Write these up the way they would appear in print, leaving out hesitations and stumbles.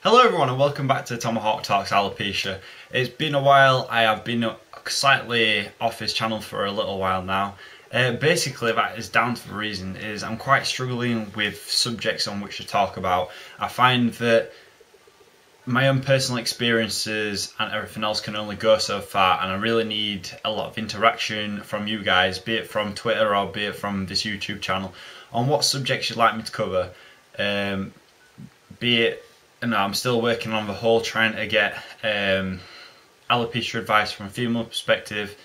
Hello everyone and welcome back to Tomohawk Talks Alopecia. It's been a while. I have been slightly off this channel for a little while now. Basically that is down to the reason is I'm quite struggling with subjects on which to talk about. I find that my own personal experiences and everything else can only go so far, and I really need a lot of interaction from you guys, be it from Twitter or be it from this YouTube channel, on what subjects you'd like me to cover. Be it, I'm still working on the whole trying to get alopecia advice from a female perspective,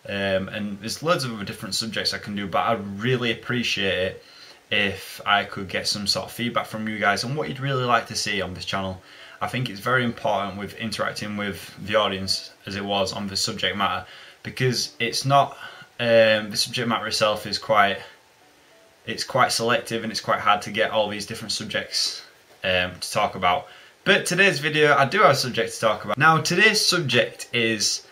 and there's loads of other different subjects I can do, but I'd really appreciate it if I could get some sort of feedback from you guys on what you'd really like to see on this channel. I think it's very important with interacting with the audience as it was on the subject matter, because it's not the subject matter itself is quite selective, and it's quite hard to get all these different subjects to talk about. But today's video, I do have a subject to talk about. Now today's subject is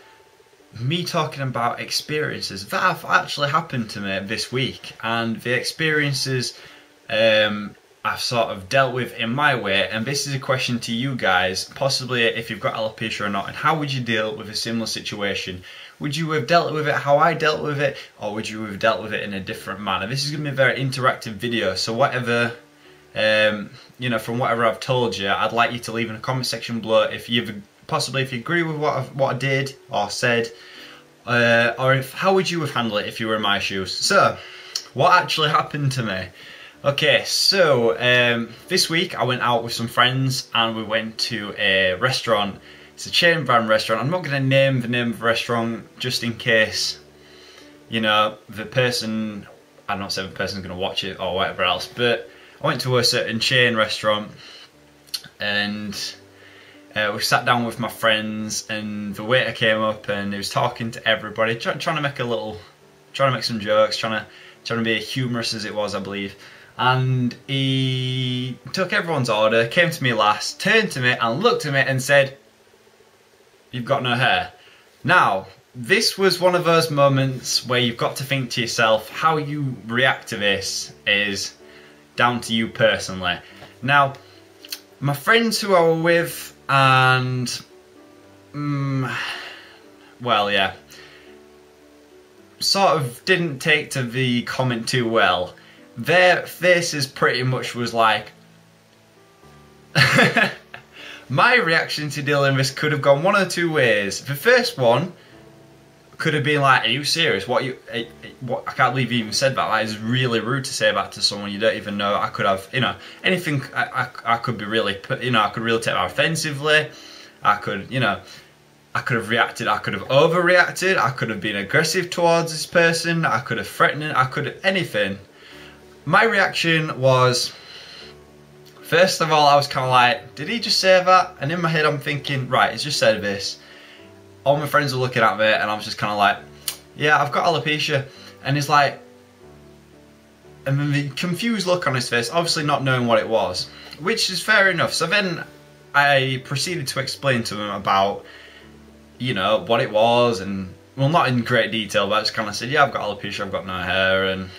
me talking about experiences that have actually happened to me this week, and the experiences I've sort of dealt with in my way. And this is a question to you guys, possibly if you've got alopecia or not, and how would you deal with a similar situation? Would you have dealt with it how I dealt with it, or would you have dealt with it in a different manner? This is going to be a very interactive video, so whatever from whatever I've told you, I'd like you to leave in the comment section below if you agree with what I did or said, or how would you have handled it if you were in my shoes. So, what actually happened to me? Okay, so this week I went out with some friends and we went to a restaurant. It's a chain brand restaurant. I'm not going to name the name of the restaurant just in case, the person, I'm not saying the person's going to watch it or whatever else, but I went to a certain chain restaurant and we sat down with my friends, and the waiter came up and he was talking to everybody, trying to make some jokes, trying to be humorous as it was, I believe. And he took everyone's order, came to me last, turned to me and looked at me and said, "You've got no hair." Now, this was one of those moments where you've got to think to yourself, how you react to this is down to you personally. Now, my friends who I were with, and sort of didn't take to the comment too well. Their faces pretty much was like my reaction to dealing with this could have gone one of two ways. The first one could have been like, "Are you serious? What I can't believe you even said that. That is really rude to say that to someone you don't even know." I could have, anything. I could be really, I could really take that offensively. I could have reacted. I could have overreacted. I could have been aggressive towards this person. I could have threatened. I could have anything. My reaction was, first of all, I was kind of like, did he just say that? And in my head, I'm thinking, right, he's just said this. All my friends were looking at me, and I was just kind of like, yeah, I've got alopecia. And he's like, and then the confused look on his face, obviously not knowing what it was, which is fair enough. So then I proceeded to explain to him about, what it was, and, well, not in great detail, but I just kind of said, yeah, I've got alopecia, I've got no hair, and,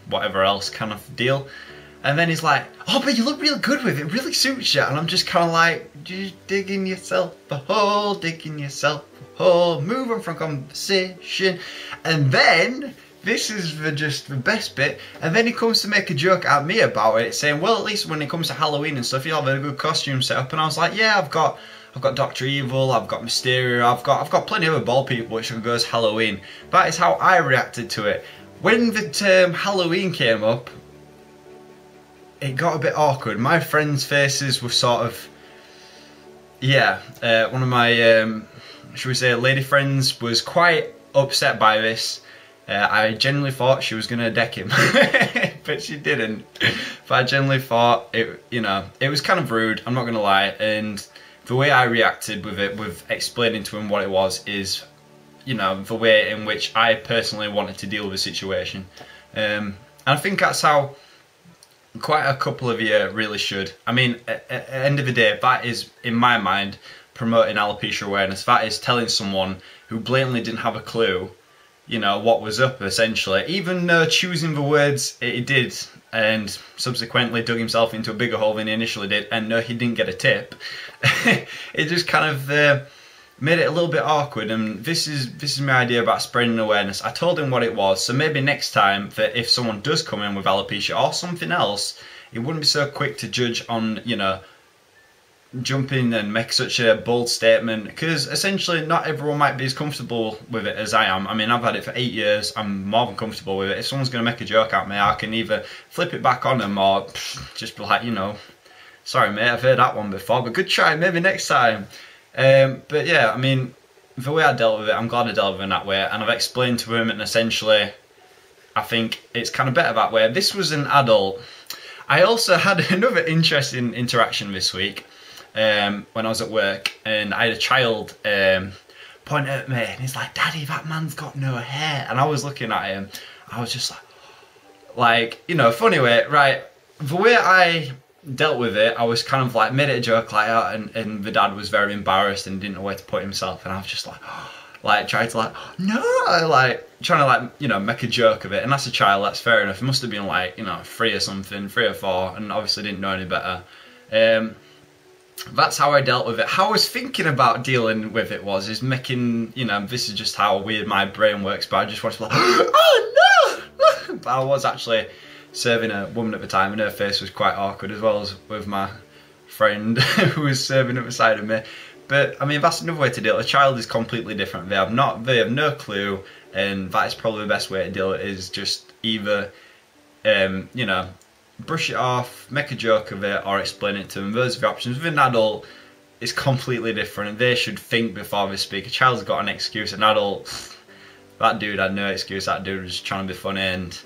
whatever else kind of deal. And then he's like, "Oh, but you look really good with it, it really suits you." And I'm just kind of like, you're digging yourself a hole, moving from conversation. And then, this is just the best bit, and then he comes to make a joke at me about it, saying, well, at least when it comes to Halloween and stuff, you have a good costume set up. And I was like, yeah, I've got Dr. Evil, I've got Mysterio, I've got plenty of other bald people which goes Halloween. That is how I reacted to it. When the term Halloween came up, it got a bit awkward. My friends' faces were sort of, one of my, should we say, lady friends was quite upset by this. I genuinely thought she was going to deck him, but she didn't. But I genuinely thought it was kind of rude, I'm not going to lie. And the way I reacted with it, with explaining to him what it was, is, the way in which I personally wanted to deal with the situation. And I think that's how quite a couple of you really should. I mean, at the end of the day, that is, in my mind, promoting alopecia awareness. That is telling someone who blatantly didn't have a clue you know, what was up essentially. Even choosing the words he did, and subsequently dug himself into a bigger hole than he initially did, and no, he didn't get a tip. It just kind of made it a little bit awkward, and this is my idea about spreading awareness. I told him what it was, so maybe next time that if someone does come in with alopecia or something else, it wouldn't be so quick to judge on, you know, jump in and make such a bold statement, because essentially not everyone might be as comfortable with it as I am. I mean, I've had it for 8 years, I'm more than comfortable with it. If someone's going to make a joke at me, I can either flip it back on them or just be like, you know, sorry mate, I've heard that one before, but good try, maybe next time. But yeah, I mean, the way I dealt with it, I'm glad I dealt with it in that way, and I've explained to him, and essentially I think it's kind of better that way. This was an adult. I also had another interesting interaction this week. When I was at work, and I had a child point at me, and he's like, "Daddy, that man's got no hair." And I was looking at him, I was just like, you know, funny way, right? The way I dealt with it, I was kind of like, made it a joke like that, and the dad was very embarrassed and didn't know where to put himself, and I was just like tried to like, no, like trying to like, you know, make a joke of it. And that's a child, that's fair enough. It must have been like, you know, 3 or something, 3 or 4, and obviously didn't know any better. That's how I dealt with it. How I was thinking about dealing with it is making, you know, this is just how weird my brain works, but I just wanted to be like, oh no! But I was actually serving a woman at the time, and her face was quite awkward, as well as with my friend who was serving at the side of me. But I mean, that's another way to deal. A child is completely different. They have no clue, and that is probably the best way to deal with it, is just either, you know, brush it off, make a joke of it, or explain it to them. Those are the options. With an adult, it's completely different. They should think before they speak. A child's got an excuse. An adult, that dude had no excuse. That dude was trying to be funny, and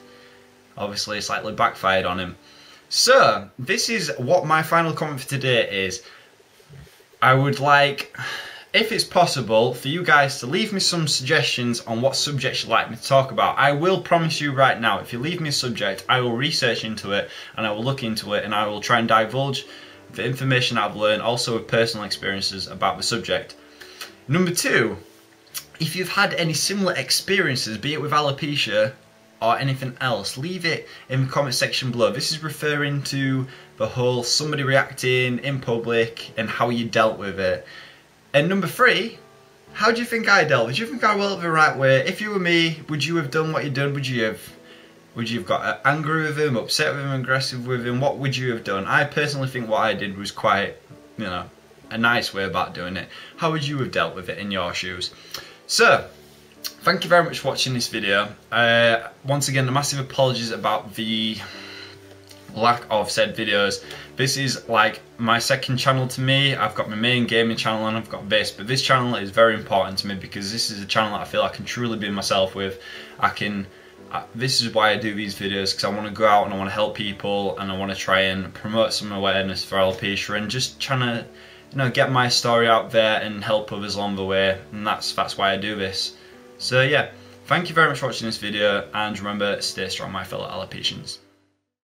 obviously slightly backfired on him. So this is what my final comment for today is. I would like, if it's possible, for you guys to leave me some suggestions on what subjects you'd like me to talk about. I will promise you right now, if you leave me a subject, I will research into it, and I will look into it, and I will try and divulge the information I've learned, also with personal experiences about the subject. Number 2, if you've had any similar experiences, be it with alopecia or anything else, leave it in the comment section below. This is referring to the whole somebody reacting in public and how you dealt with it. And number 3, how do you think I dealt with it? Do you think I dealt with it the right way? If you were me, would you have done what you've done? Would you have got angry with him, upset with him, aggressive with him? What would you have done? I personally think what I did was quite, you know, a nice way about doing it. How would you have dealt with it in your shoes? So, thank you very much for watching this video. Once again, a massive apologies about the lack of said videos. This is like my second channel to me. I've got my main gaming channel and I've got this, but this channel is very important to me because this is a channel that I feel I can truly be myself with. This is why I do these videos, because I want to go out and I want to help people, and I want to try and promote some awareness for alopecia, and just trying to, you know, get my story out there and help others along the way. And that's why I do this. So yeah, thank you very much for watching this video, and remember, stay strong my fellow alopecians.